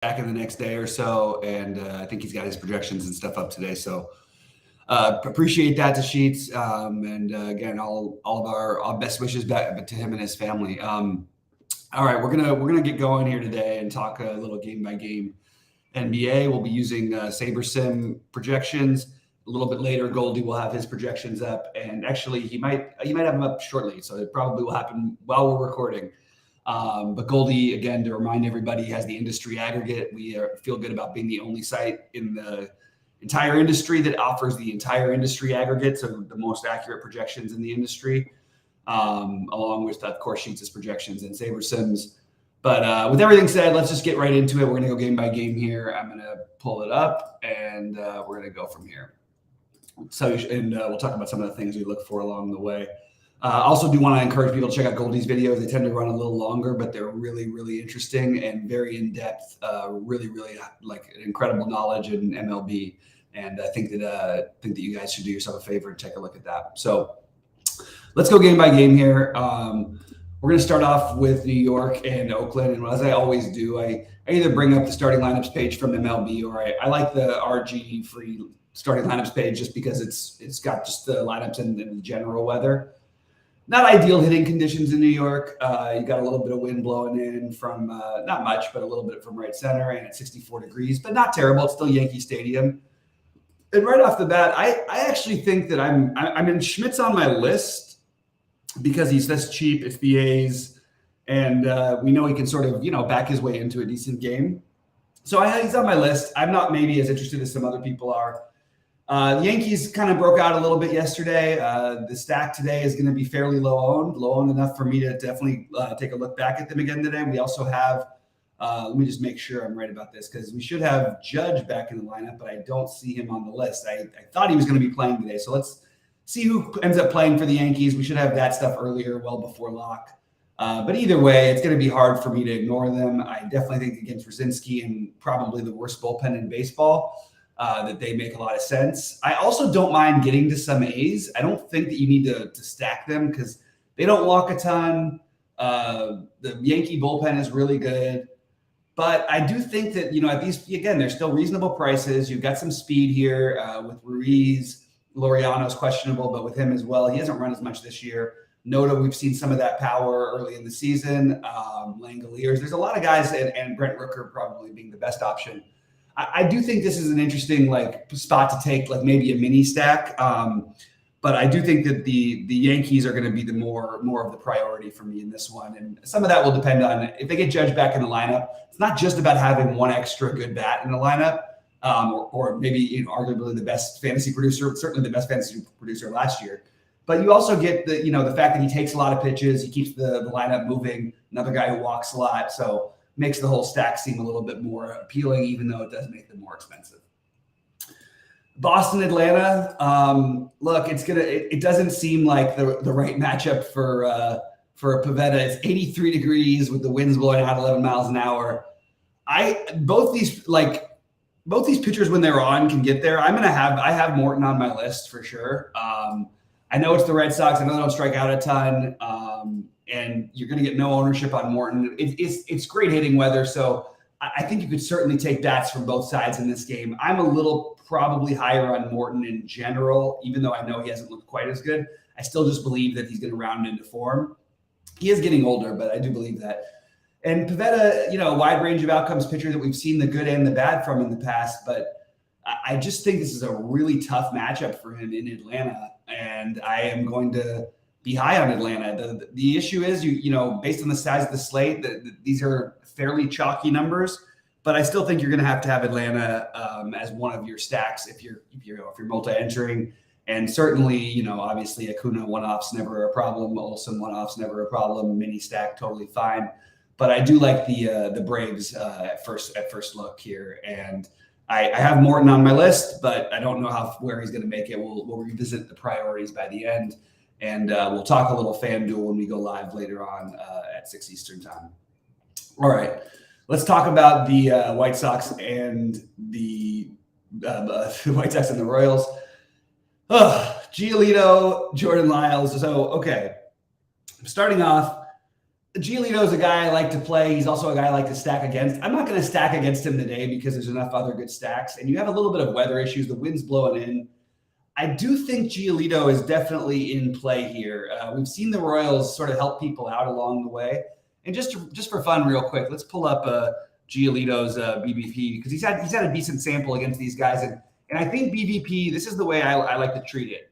back in the next day or so, and I think he's got his projections and stuff up today. So appreciate that to Sheets, and again, all of our best wishes back to him and his family. All right, we're gonna get going here today and talk a little game by game NBA. We'll be using Saber Sim projections. A little bit later, Goldie will have his projections up, and actually, he might have them up shortly. So it probably will happen while we're recording. But Goldie, again, to remind everybody, has the industry aggregate. We feel good about being the only site in the entire industry that offers the entire industry aggregate, so the most accurate projections in the industry, along with, of course, Sheets' projections and Saber Sims. But with everything said, let's just get right into it. We're going to go game by game here. I'm going to pull it up, and we're going to go from here. So, and we'll talk about some of the things we look for along the way. Also do want to encourage people to check out Goldie's videos. They tend to run a little longer, but they're really, really interesting and very in-depth, really like incredible knowledge in MLB. And I think that you guys should do yourself a favor and take a look at that. So let's go game by game here. We're going to start off with New York and Oakland. And as I always do, I either bring up the starting lineups page from MLB, or I like the RG free starting lineups page just because it's got just the lineups and the general weather. Not ideal hitting conditions in New York. You got a little bit of wind blowing in from not much, but a little bit from right center, and at 64 degrees, but not terrible. It's still Yankee Stadium. And right off the bat, I actually think that I'm in Schmidt's on my list because he's this cheap. It's the A's, and we know he can sort of back his way into a decent game. So he's on my list. I'm not maybe as interested as some other people are. The Yankees kind of broke out a little bit yesterday. The stack today is going to be fairly low owned enough for me to definitely take a look back at them again today. We also have, let me just make sure I'm right about this, because we should have Judge back in the lineup, but I don't see him on the list. I thought he was going to be playing today. So let's see who ends up playing for the Yankees. We should have that stuff earlier, well before lock. But either way, it's going to be hard for me to ignore them. I definitely think against Rosinski and probably the worst bullpen in baseball, that they make a lot of sense. I also don't mind getting to some A's. I don't think that you need to stack them because they don't walk a ton. The Yankee bullpen is really good. But I do think that, at these, again, they're still reasonable prices. You've got some speed here with Ruiz. Laureano's questionable, but with him as well, he hasn't run as much this year. Noda, we've seen some of that power early in the season. Langoliers. There's a lot of guys, and Brent Rooker probably being the best option. I do think this is an interesting spot to take, maybe a mini stack. But I do think that the Yankees are going to be the more of the priority for me in this one. And some of that will depend on if they get Judge back in the lineup. It's not just about having one extra good bat in the lineup, or maybe arguably the best fantasy producer, certainly the best fantasy producer last year. But you also get the fact that he takes a lot of pitches, he keeps the lineup moving. Another guy who walks a lot, so makes the whole stack seem a little bit more appealing, even though it does make them more expensive. Boston, Atlanta. Look, it doesn't seem like the right matchup for Pivetta. It's 83 degrees with the winds blowing out 11 miles an hour. Both these pitchers, when they're on, can get there. I have Morton on my list for sure. I know it's the Red Sox. I know they don't strike out a ton. And you're going to get no ownership on Morton. It's great hitting weather, so I think you could certainly take bats from both sides in this game. I'm a little probably higher on Morton in general, even though I know he hasn't looked quite as good. I still just believe that he's going to round into form. He is getting older, but I do believe that. And Pivetta, a wide range of outcomes pitcher that we've seen the good and the bad from in the past, but I just think this is a really tough matchup for him in Atlanta, and I am going to be high on Atlanta. The issue is, based on the size of the slate, these are fairly chalky numbers, but I still think you're going to have Atlanta as one of your stacks if you're multi-entering. And certainly, obviously Acuna one-offs never a problem. Olsen one-offs never a problem. Mini stack totally fine. But I do like the Braves at first look here, and I have Morton on my list, but I don't know where he's going to make it. We'll revisit the priorities by the end. And we'll talk a little FanDuel when we go live later on at 6 Eastern time. All right, let's talk about the White Sox and the White Sox and the Royals. Giolito, Jordan Lyles. So, okay, starting off, Giolito is a guy I like to play. He's also a guy I like to stack against. I'm not going to stack against him today because there's enough other good stacks. And you have a little bit of weather issues. The wind's blowing in. I do think Giolito is definitely in play here. We've seen the Royals sort of help people out along the way. And just for fun, real quick, let's pull up Giolito's BBP because he's had a decent sample against these guys. And I think BVP, this is the way I like to treat it.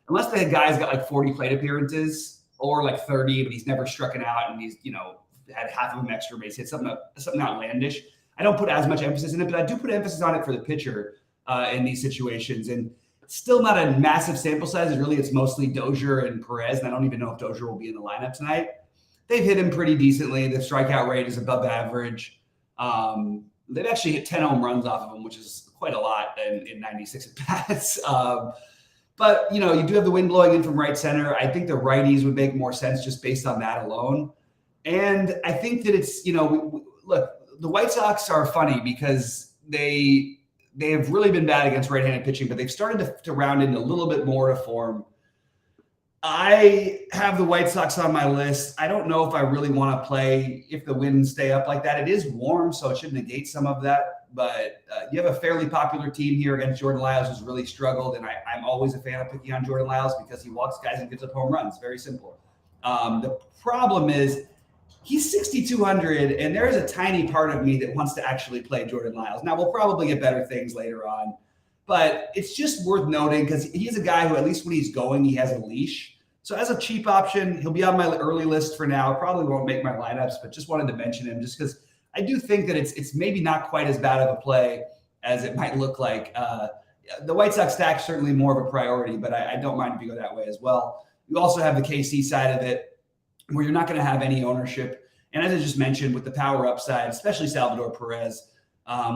Unless the guy's got like 40 plate appearances or like 30, but he's never struck it out and he's, had half of them extra base hit, something outlandish. I don't put as much emphasis in it, but I do put emphasis on it for the pitcher in these situations. And still not a massive sample size. It's mostly Dozier and Perez, and I don't even know if Dozier will be in the lineup tonight. They've hit him pretty decently. The strikeout rate is above average. They've actually hit 10 home runs off of him, which is quite a lot in 96 at-bats. But, you do have the wind blowing in from right center. I think the righties would make more sense just based on that alone. And I think that it's, look, the White Sox are funny because they have really been bad against right-handed pitching, but they've started to round in a little bit more to form. I have the White Sox on my list. I don't know if I really want to play if the winds stay up like that. It is warm, so it should negate some of that. But you have a fairly popular team here against Jordan Lyles, who's really struggled. And I'm always a fan of picking on Jordan Lyles because he walks guys and gives up home runs. Very simple. The problem is he's 6,200, and there is a tiny part of me that wants to actually play Jordan Lyles. Now, we'll probably get better things later on. But it's just worth noting because he's a guy who, at least when he's going, he has a leash. So as a cheap option, he'll be on my early list for now. Probably won't make my lineups, but just wanted to mention him just because I do think that it's maybe not quite as bad of a play as it might look like. The White Sox stack is certainly more of a priority, but I don't mind if you go that way as well. You also have the KC side of it where you're not going to have any ownership. And as I just mentioned, with the power upside, especially Salvador Perez,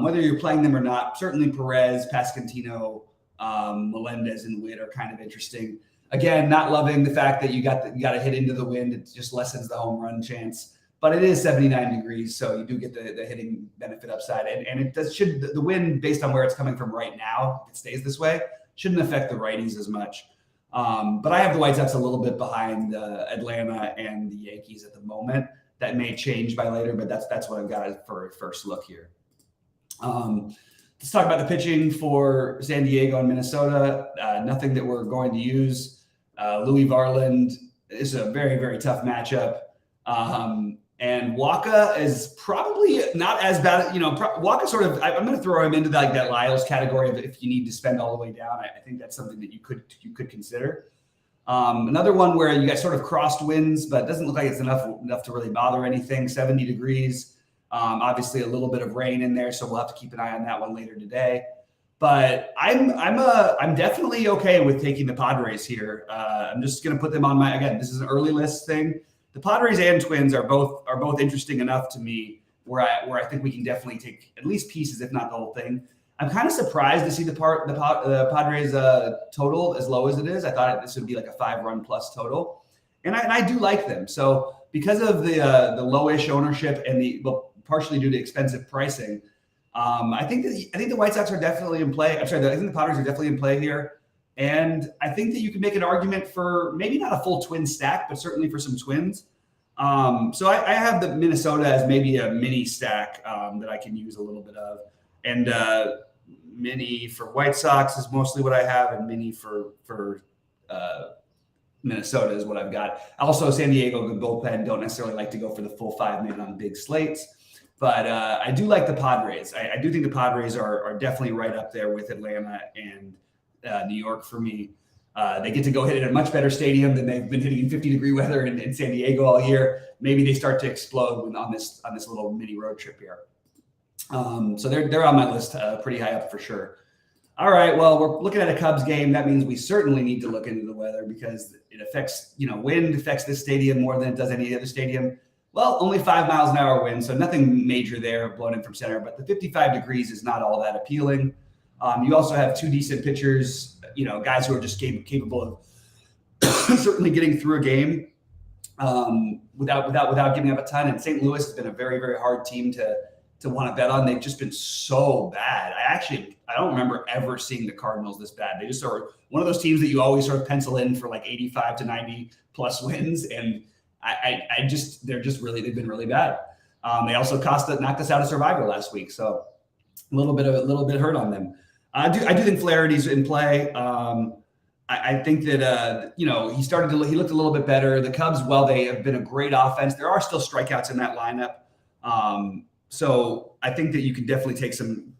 whether you're playing them or not, certainly Perez, Pascantino, Melendez, and Witt are kind of interesting. Again, not loving the fact that you got to hit into the wind. It just lessens the home run chance. But it is 79 degrees, so you do get the hitting benefit upside. And it the wind, based on where it's coming from right now, if it stays this way, shouldn't affect the righties as much. But I have the White Sox a little bit behind Atlanta and the Yankees at the moment. That may change by later, but that's what I've got for a first look here. Let's talk about the pitching for San Diego and Minnesota. Nothing that we're going to use. Louis Varland is a very, very tough matchup. And Waka is probably not as bad. Waka sort of, I'm going to throw him into that Lyles category of if you need to spend all the way down. I think that's something that you could consider. Another one where you got sort of crossed winds, but it doesn't look like it's enough to really bother anything. 70 degrees. Obviously a little bit of rain in there, so we'll have to keep an eye on that one later today. But I'm definitely okay with taking the Padres here. I'm just going to put them on again, this is an early list thing. The Padres and Twins are both interesting enough to me where I think we can definitely take at least pieces, if not the whole thing. I'm kind of surprised to see the Padres total as low as it is. I thought this would be like a 5-run plus total, and I do like them. So because of the lowish ownership and partially due to expensive pricing, I think the White Sox are definitely in play. I think the Padres are definitely in play here. And I think that you can make an argument for maybe not a full twin stack, but certainly for some twins. So I have the Minnesota as maybe a mini stack that I can use a little bit of. And mini for White Sox is mostly what I have, and mini for Minnesota is what I've got. Also, San Diego, the bullpen, don't necessarily like to go for the full 5-man on big slates. But I do like the Padres. I do think the Padres are definitely right up there with Atlanta and New York for me. They get to go hit in a much better stadium than they've been hitting in 50-degree weather in San Diego all year. Maybe they start to explode on this little mini road trip here. So they're on my list pretty high up for sure. All right, well, we're looking at a Cubs game. That means we certainly need to look into the weather because it affects, wind affects this stadium more than it does any other stadium. Well, only 5 miles an hour wind, so nothing major there blown in from center, but the 55 degrees is not all that appealing. You also have two decent pitchers, guys who are just capable of certainly getting through a game without giving up a ton. And St. Louis has been a very, very hard team to want to bet on. They've just been so bad. I don't remember ever seeing the Cardinals this bad. They just are one of those teams that you always sort of pencil in for like 85 to 90 plus wins. And they've been really bad. They also knocked us out of Survivor last week, so a little bit hurt on them. I do think Flaherty's in play. I think that he looked a little bit better. The Cubs, while they have been a great offense, there are still strikeouts in that lineup. So I think that you can definitely take some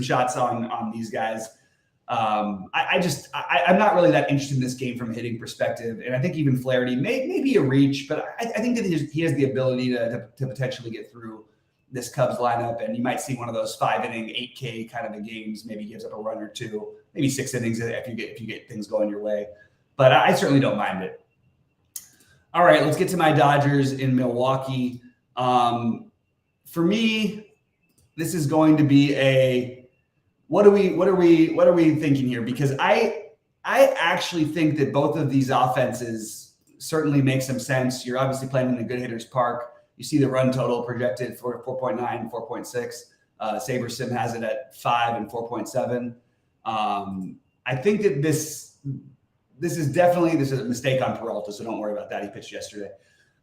shots on these guys. I'm not really that interested in this game from a hitting perspective, and I think even Flaherty may be a reach, but I think that he has the ability to potentially get through this Cubs lineup, and you might see one of those 5-inning, 8K kind of a games. Maybe gives up a run or two, maybe 6 innings if you get things going your way. But I certainly don't mind it. All right, let's get to my Dodgers in Milwaukee. For me, this is going to be what are we thinking here? Because I actually think that both of these offenses certainly make some sense. You're obviously playing in a good hitter's park. You see the run total projected for 4.9, 4.6. SaberSim has it at 5 and 4.7. I think that this is a mistake on Peralta, so don't worry about that. He pitched yesterday.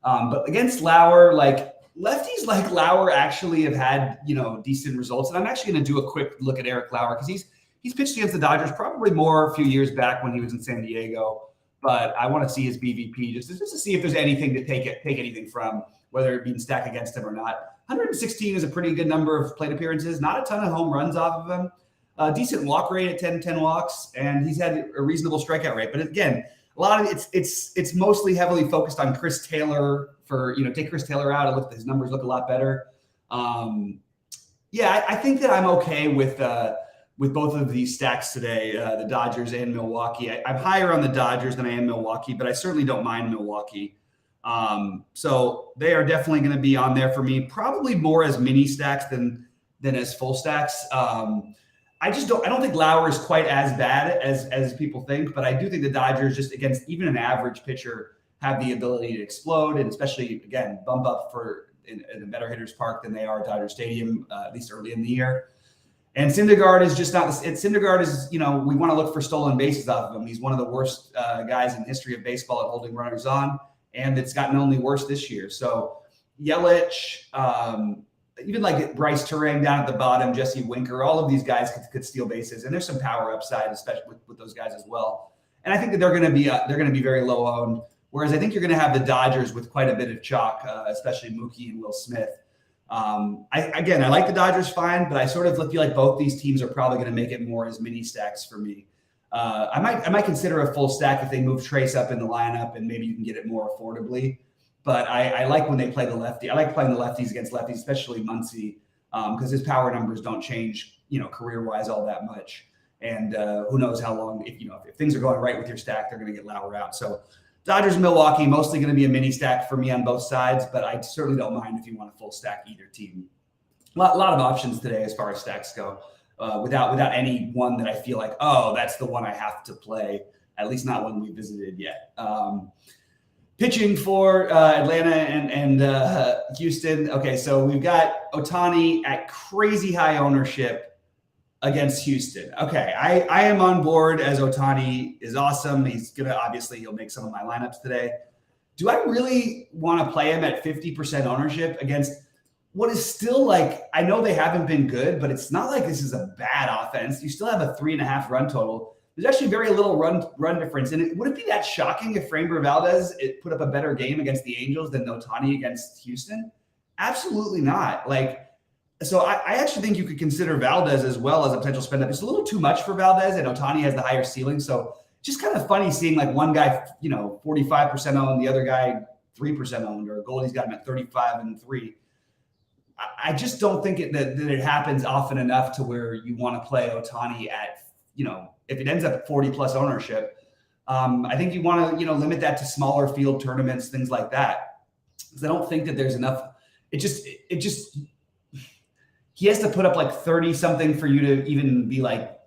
But against Lauer, lefties like Lauer actually have had, decent results. And I'm actually going to do a quick look at Eric Lauer because he's pitched against the Dodgers probably more a few years back when he was in San Diego. But I want to see his BVP just to see if there's anything to take anything from, whether it be stacked against him or not. 116 is a pretty good number of plate appearances. Not a ton of home runs off of him. Decent walk rate at 10 walks, and he's had a reasonable strikeout rate. But again, a lot of it's mostly heavily focused on Chris Taylor. Take Chris Taylor out, his numbers look a lot better. I think that I'm okay with both of these stacks today, the Dodgers and Milwaukee. I'm higher on the Dodgers than I am Milwaukee, but I certainly don't mind Milwaukee. So they are definitely going to be on there for me, probably more as mini stacks than as full stacks. I don't think Lauer is quite as bad as people think, but I do think the Dodgers, just against even an average pitcher, have the ability to explode, and especially, again, bump up in a better hitter's park than they are at Dodger Stadium, at least early in the year. And Syndergaard is just not – Syndergaard is, we want to look for stolen bases off of him. He's one of the worst guys in history of baseball at holding runners on, and it's gotten only worse this year. So Yelich, even like Bryce Turang down at the bottom, Jesse Winker, all of these guys could steal bases, and there's some power upside, especially with those guys as well. And I think that they're going to be very low owned. Whereas I think you're going to have the Dodgers with quite a bit of chalk, especially Mookie and Will Smith. I like the Dodgers fine, but I sort of feel like both these teams are probably going to make it more as mini stacks for me. I might consider a full stack if they move Trace up in the lineup and maybe you can get it more affordably. But I like when they play the lefty. I like playing the lefties against lefties, especially Muncy, because his power numbers don't change, career-wise all that much. And who knows how long, if things are going right with your stack, they're going to get Lauer out. So Dodgers, Milwaukee, mostly going to be a mini stack for me on both sides, but I certainly don't mind if you want a full stack either team. A lot of options today as far as stacks go, without any one that I feel like, oh, that's the one I have to play, at least not one we visited yet. Pitching for Atlanta and Houston. Okay, so we've got Ohtani at crazy high ownership against Houston. Okay, I am on board as Ohtani is awesome. He'll make some of my lineups today. Do I really want to play him at 50% ownership against what is still I know they haven't been good, but it's not like this is a bad offense. You still have a 3.5 run total. There's actually very little run difference. And would it be that shocking if Framber Valdez put up a better game against the Angels than Ohtani against Houston? Absolutely not. So I actually think you could consider Valdez as well as a potential spend up. It's a little too much for Valdez, and Ohtani has the higher ceiling. So just kind of funny seeing one guy, 45% owned, the other guy 3% owned, or Goldie's got him at 35 and 3. I just don't think that it happens often enough to where you want to play Ohtani at, if it ends up at 40 plus ownership. I think you want to, limit that to smaller field tournaments, things like that. Because I don't think that there's enough. He has to put up 30 something for you to even be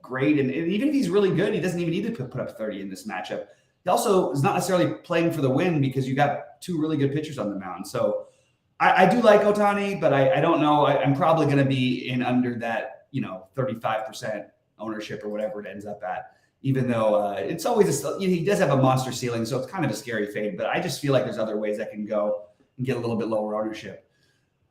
great. And even if he's really good, he doesn't even need to put up 30 in this matchup. He also is not necessarily playing for the win because you got two really good pitchers on the mound. So I do like Ohtani, but I don't know. I'm probably going to be in under that, 35% ownership or whatever it ends up at. even though it's always he does have a monster ceiling, so it's kind of a scary fade. But I just feel like there's other ways I can go and get a little bit lower ownership.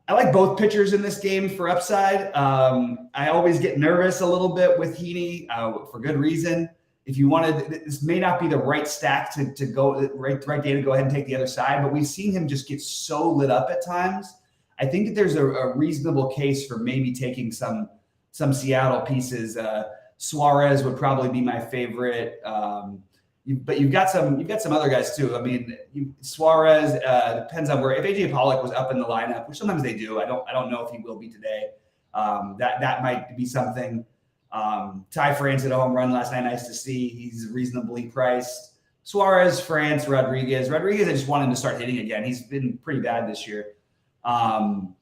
I like both pitchers in this game for upside. I always get nervous a little bit with Heaney for good reason. If you wanted, this may not be the right stack to go right day to go ahead and take the other side, but we've seen him just get so lit up at times. I think that there's a reasonable case for maybe taking some Seattle pieces. Suarez would probably be my favorite. But you've got some other guys too. I mean, Suarez depends on where. If AJ Pollock was up in the lineup, which sometimes they do, I don't know if he will be today. That might be something. Ty France hit a home run last night. Nice to see. He's reasonably priced. Suarez, France, Rodriguez. I just want him to start hitting again. He's been pretty bad this year. And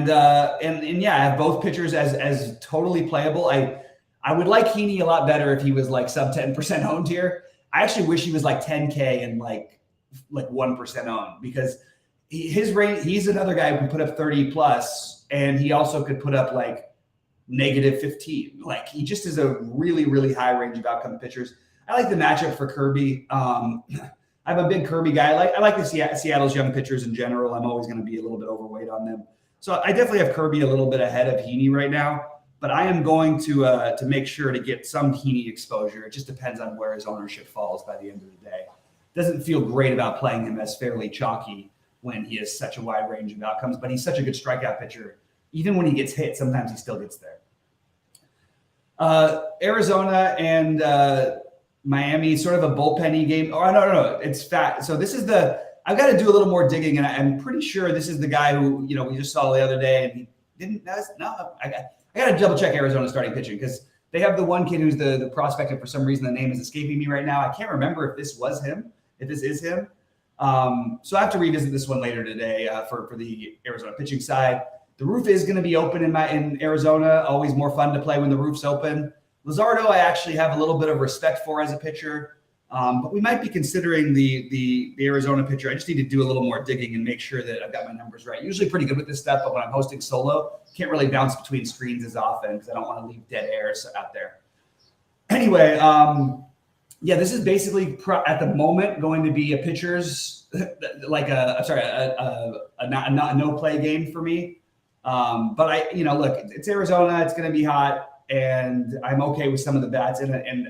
yeah, I have both pitchers as totally playable. I would like Heaney a lot better if he was like sub 10% owned here. I actually wish he was like 10K and like 1% owned, because his rate, he's another guy who can put up 30 plus, and he also could put up like -15. Like, he just is a really, really high range of outcome pitchers. I like the matchup for Kirby. I'm a big Kirby guy. I like the Seattle's young pitchers in general. I'm always going to be a little bit overweight on them. So I definitely have Kirby a little bit ahead of Heaney right now, but I am going to make sure to get some Heaney exposure. It just depends on where his ownership falls by the end of the day. Doesn't feel great about playing him as fairly chalky when he has such a wide range of outcomes, but he's such a good strikeout pitcher. Even when he gets hit, sometimes he still gets there. Arizona and Miami, sort of a bullpen-y game. Oh, no. It's fat. So this is I've got to do a little more digging, and I'm pretty sure this is the guy who, we just saw the other day, and he didn't. I got to double check Arizona starting pitching, because they have the one kid who's the prospect, and for some reason the name is escaping me right now. I can't remember if this was him, if this is him. So I have to revisit this one later today for the Arizona pitching side. The roof is going to be open in Arizona. Always more fun to play when the roof's open. Luzardo, I actually have a little bit of respect for as a pitcher, but we might be considering the Arizona pitcher. I just need to do a little more digging and make sure that I've got my numbers right. Usually pretty good with this stuff, but when I'm hosting solo, can't really bounce between screens as often because I don't want to leave dead air out there. Anyway, yeah, this is basically at the moment going to be a pitcher's a no play game for me. But look, it's Arizona. It's going to be hot, and I'm okay with some of the bats. And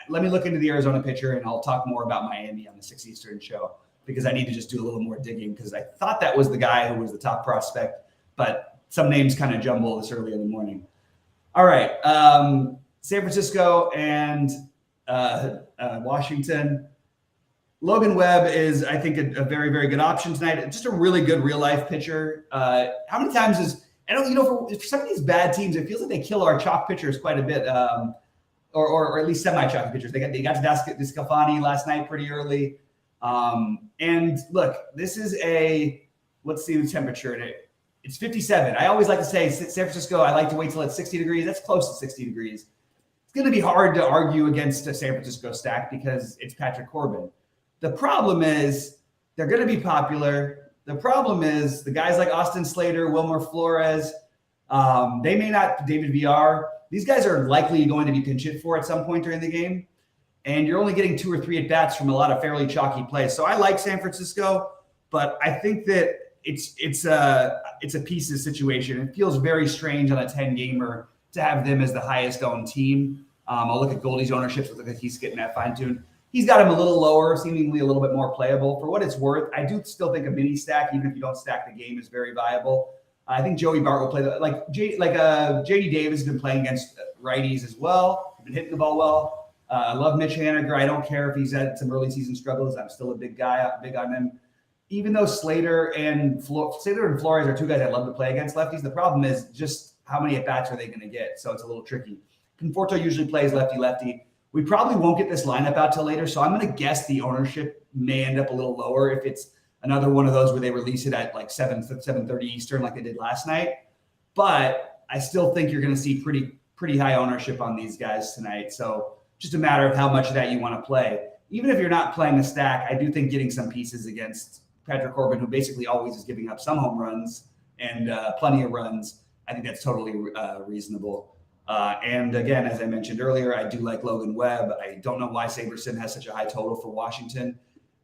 let me look into the Arizona pitcher, and I'll talk more about Miami on the 6 Eastern show, because I need to just do a little more digging, because I thought that was the guy who was the top prospect, but some names kind of jumble this early in the morning. All right, San Francisco and Washington. Logan Webb is, I think, a very, very good option tonight. Just a really good real life pitcher. How many times for some of these bad teams, it feels like they kill our chalk pitchers quite a bit, or at least semi-chalky pitchers. They got to Descalfani last night pretty early. And look, this is let's see the temperature in it. It's 57. I always like to say San Francisco, I like to wait till it's 60 degrees. That's close to 60 degrees. It's going to be hard to argue against a San Francisco stack because it's Patrick Corbin. The problem is they're going to be popular. The problem is the guys like Austin Slater, Wilmer Flores, they may not, David VR, these guys are likely going to be pinch hit for at some point during the game. And you're only getting 2 or 3 at bats from a lot of fairly chalky plays. So I like San Francisco, but I think that it's a pieces situation. It feels very strange on a 10 gamer to have them as the highest owned team. I'll look at Goldie's ownership. Look like he's getting that fine tuned. He's got him a little lower, seemingly a little bit more playable. For what it's worth, I do still think a mini stack, even if you don't stack the game, is very viable. I think Joey Bart will play JD Davis has been playing against righties as well. He's been hitting the ball well. I love Mitch Haniger. I don't care if he's had some early season struggles. I'm still a big on him. Even though Slater and Flores are 2 guys I love to play against lefties, the problem is just how many at bats are they going to get? So it's a little tricky. Conforto usually plays lefty-lefty. We probably won't get this lineup out till later, so I'm going to guess the ownership may end up a little lower if it's another one of those where they release it at like 7:30 Eastern like they did last night. But I still think you're going to see pretty high ownership on these guys tonight. So just a matter of how much of that you want to play. Even if you're not playing a stack, I do think getting some pieces against Patrick Corbin, who basically always is giving up some home runs and plenty of runs, I think that's totally reasonable. And again, as I mentioned earlier, I do like Logan Webb. I don't know why Saberson has such a high total for Washington.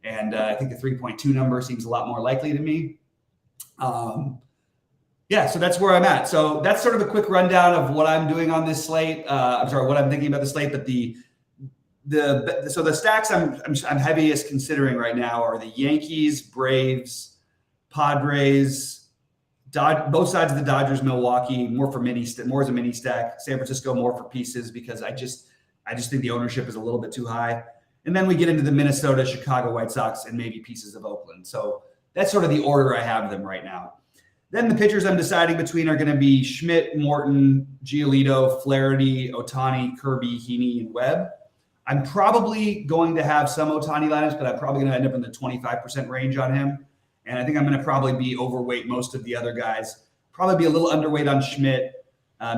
And I think the 3.2 number seems a lot more likely to me. Yeah, so that's where I'm at. So that's sort of a quick rundown of what I'm doing on this slate. What I'm thinking about the slate. But so the stacks I'm heaviest considering right now are the Yankees, Braves, Padres, both sides of the Dodgers, Milwaukee, more as a mini stack. San Francisco more for pieces because I just think the ownership is a little bit too high. And then we get into the Minnesota, Chicago White Sox, and maybe pieces of Oakland. So that's sort of the order I have them right now. Then the pitchers I'm deciding between are going to be Schmidt, Morton, Giolito, Flaherty, Ohtani, Kirby, Heaney, and Webb. I'm probably going to have some Ohtani lineups, but I'm probably going to end up in the 25% range on him. And I think I'm going to probably be overweight most of the other guys. Probably be a little underweight on Schmidt,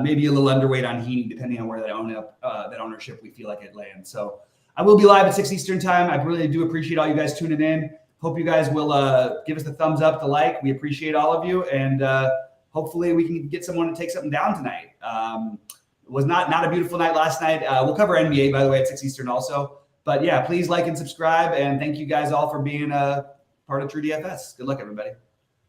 maybe a little underweight on Heaney, depending on where that ownership we feel like it lands. So I will be live at 6 Eastern time. I really do appreciate all you guys tuning in. Hope you guys will give us the thumbs up, the like. We appreciate all of you. And hopefully we can get someone to take something down tonight. It was not a beautiful night last night. We'll cover NBA, by the way, at 6 Eastern also. But yeah, please like and subscribe. And thank you guys all for being part of True DFS. Good luck, everybody.